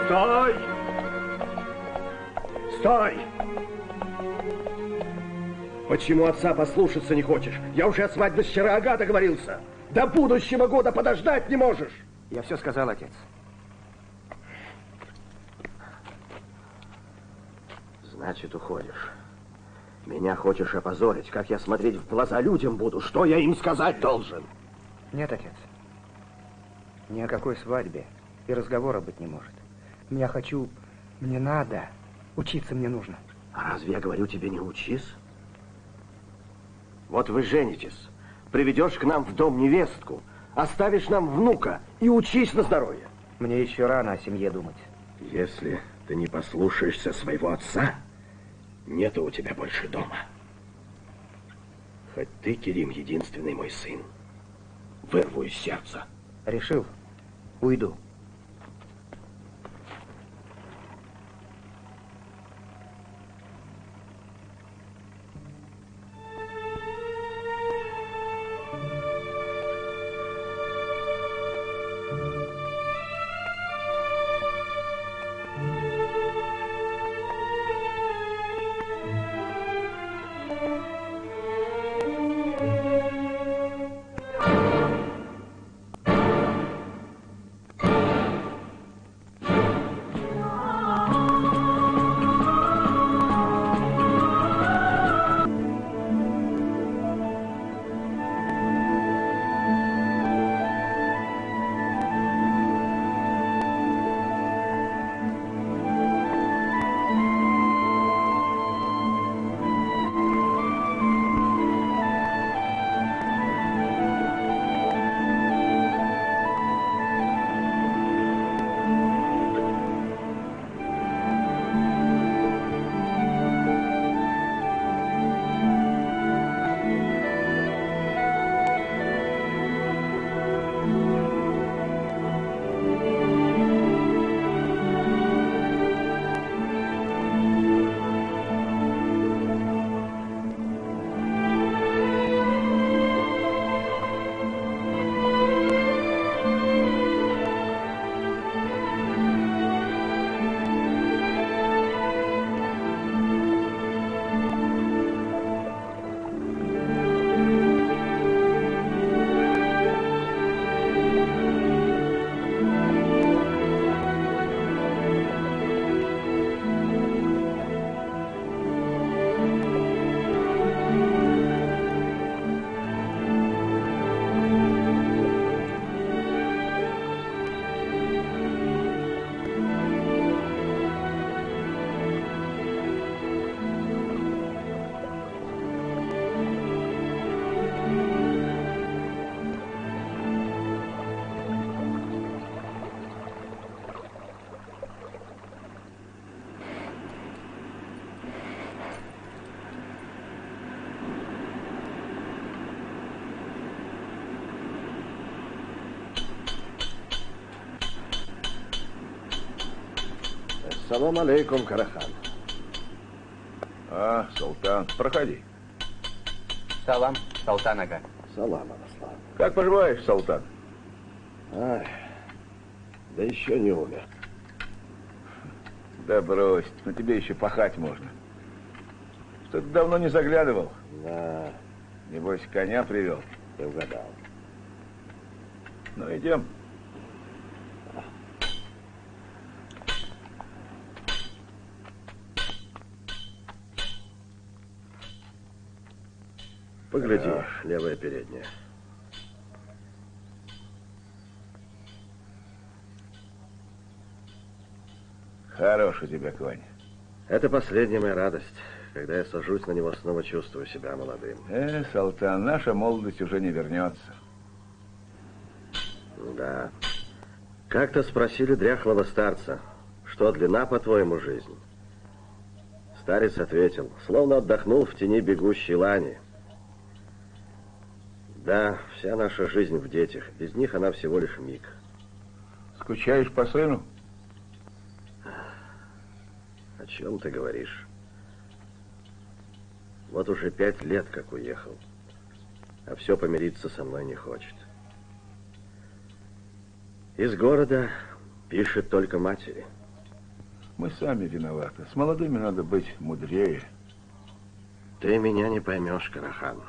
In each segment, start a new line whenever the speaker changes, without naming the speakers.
Стой! Стой! Почему отца послушаться не хочешь? Я уже о свадьбе с Чараага договорился. До будущего года подождать не можешь.
Я все сказал, отец.
Значит, уходишь. Меня хочешь опозорить? Как я смотреть в глаза людям буду? Что я им сказать должен?
Нет, отец. Ни о какой свадьбе и разговора быть не может. Я хочу... Мне надо. Учиться мне нужно.
А разве я говорю тебе не учись? Вот вы женитесь, приведешь к нам в дом невестку, оставишь нам внука и учись на здоровье.
Мне еще рано о семье думать.
Если ты не послушаешься своего отца, нету у тебя больше дома. Хоть ты, Керим, единственный мой сын. Вырву из сердца.
Решил. Уйду.
Салам алейкум, Карахан.
А, Султан, проходи.
Салам, Султан ага.
Салам, Араслан.
Как поживаешь, Султан?
Ай, да еще не умер.
Да брось, на тебе еще пахать можно. Что-то давно не заглядывал.
Да,
Небось, коня привел.
ты угадал.
Ну, идем.
Погляди, левая передняя.
Хорош у тебя конь.
Это последняя моя радость. Когда я сажусь на него, снова чувствую себя молодым.
Султан, наша молодость уже не вернется.
Да. Как-то спросили дряхлого старца, что длина, по-твоему, жизни? Старец ответил, словно отдохнул в тени бегущей лани. Да, вся наша жизнь в детях. Без них она всего лишь миг.
Скучаешь по сыну?
О чем ты говоришь? Вот уже 5 лет, как уехал. А все помириться со мной не хочет. Из города пишет только матери.
Мы сами виноваты. С молодыми надо быть мудрее.
Ты меня не поймешь, Карахан.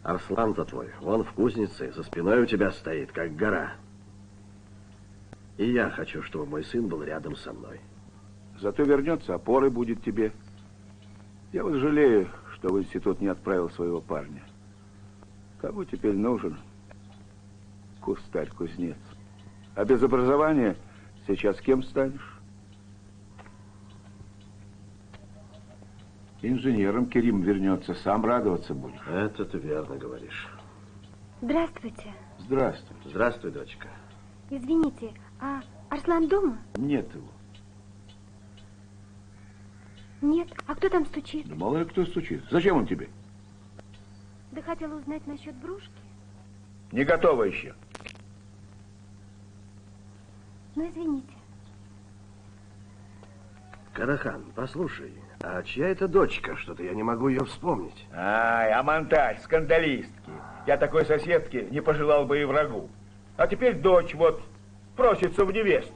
Арслан-то твой, вон в кузнице, за спиной у тебя стоит, как гора. И я хочу, чтобы мой сын был рядом со мной.
Зато вернется, опорой будет тебе. Я вот жалею, что в институт не отправил своего парня. Кому теперь нужен кустарь-кузнец? А без образования сейчас кем станешь? Инженером Керим вернется, сам радоваться будешь.
Это ты верно говоришь.
Здравствуйте.
Здравствуй.
Здравствуй, дочка.
Извините, а Арслан дома?
Нет его.
Нет. А кто там стучит?
Да мало ли кто стучит. Зачем он тебе?
Да хотела узнать насчет брюшки.
Не готово еще.
Ну, извините.
Карахан, послушай, а чья это дочка? Что-то я не могу ее вспомнить.
Ай, амонтаж, скандалистки. Я такой соседке не пожелал бы и врагу. А теперь дочь вот просится в невестке.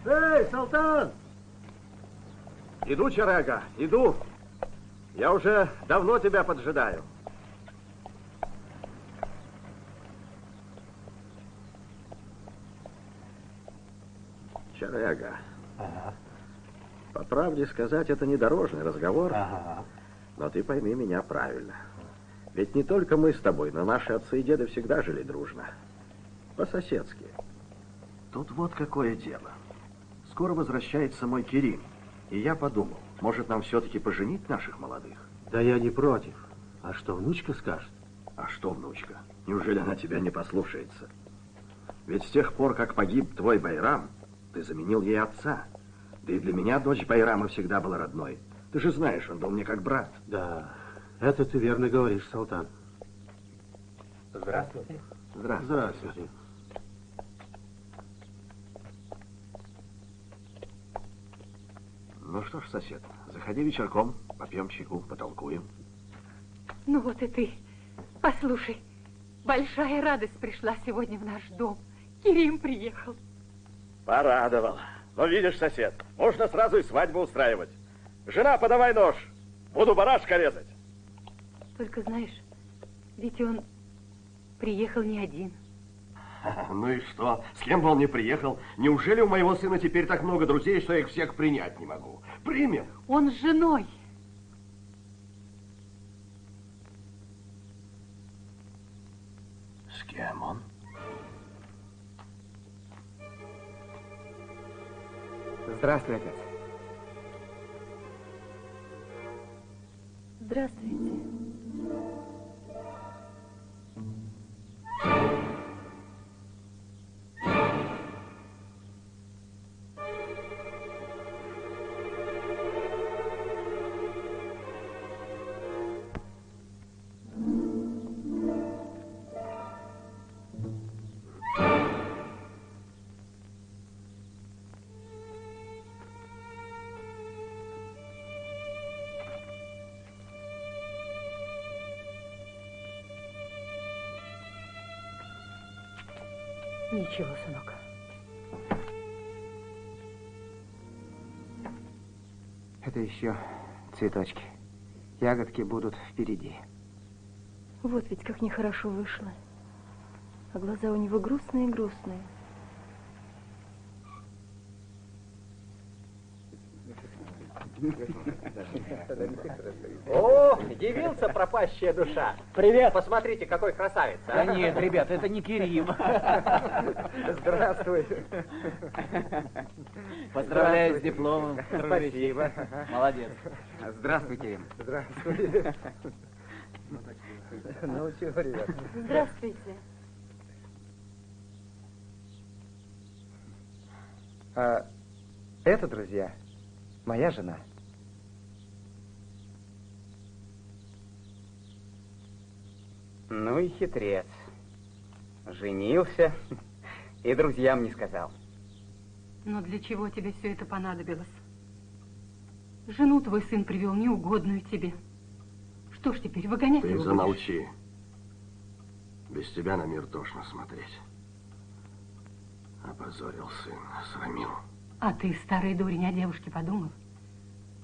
Эй, Салтан! Иду, Чарага, иду. Я уже давно тебя поджидаю. Чарага.
Ага.
По правде сказать, это не дорожный разговор.
Ага.
Но ты пойми меня правильно. Ведь не только мы с тобой, но наши отцы и деды всегда жили дружно. По-соседски. Тут вот какое дело. Скоро возвращается мой Керим. И я подумал, может, нам все-таки поженить наших молодых?
Да я не против. А что внучка скажет?
А что, внучка? Неужели она тебя не послушается? Ведь с тех пор, как погиб твой Байрам, ты заменил ей отца. Да и для меня дочь Байрама всегда была родной. Ты же знаешь, он был мне как брат.
Да, это ты верно говоришь, Салтан.
Здравствуйте.
Здравствуй.
Здравствуйте.
Ну что ж, сосед, заходи вечерком, попьем чайку, потолкуем.
Ну вот и ты. Послушай, большая радость пришла сегодня в наш дом. Керим приехал.
Порадовал. Но видишь, сосед, можно сразу и свадьбу устраивать. Жена, подавай нож. Буду барашка резать.
Только знаешь, ведь он приехал не один.
Ну и что? С кем бы он ни приехал, неужели у моего сына теперь так много друзей, что я их всех принять не могу? Примем.
Он с женой.
С кем он?
Здравствуй, отец.
Здравствуйте. Ничего, сынок.
Это еще цветочки. Ягодки будут впереди.
Вот ведь как нехорошо вышло. А глаза у него грустные-грустные.
О, явился пропащая душа. Привет. Посмотрите, какой красавец.
Да нет, ребят, это не Кирим.
Здравствуй.
Поздравляю с дипломом.
Спасибо.
Молодец.
Здравствуй, Кирим. Здравствуй. Ну, чего, ребят?
Здравствуйте.
А это, друзья, моя жена.
Ну и хитрец. Женился и друзьям не сказал.
Но для чего тебе все это понадобилось? Жену твой сын привел неугодную тебе. Что ж теперь, выгонять
Ты
его будешь?
замолчи. Без тебя на мир тошно смотреть. Опозорил сына, срамил.
А ты, старый дурень, о девушке подумал?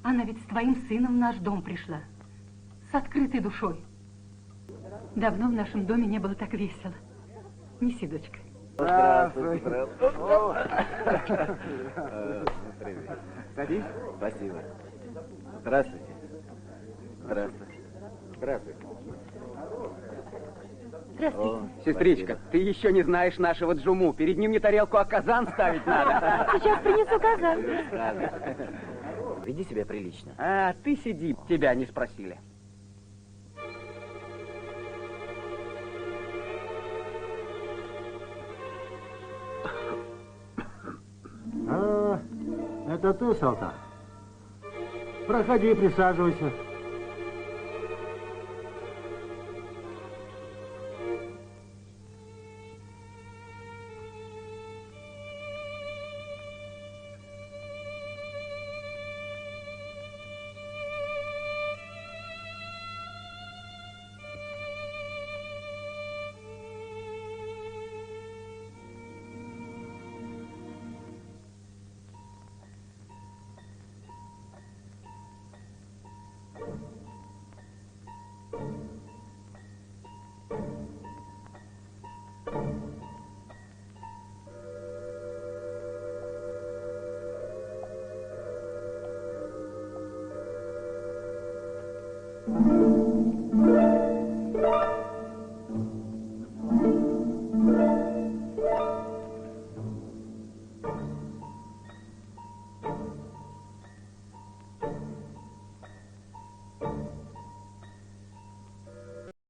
Она ведь с твоим сыном в наш дом пришла. С открытой душой. Давно в нашем доме не было так весело. Неси, дочка.
Здравствуй.
Садись.
Спасибо. Здравствуйте. Здравствуйте. Здравствуйте.
Здравствуйте.
Сестричка, ты еще не знаешь нашего Джуму. Перед ним не тарелку, а казан ставить надо.
Сейчас принесу казан.
Веди себя прилично.
А, ты сиди, тебя не спросили.
А, это ты, Салтан? Проходи, присаживайся.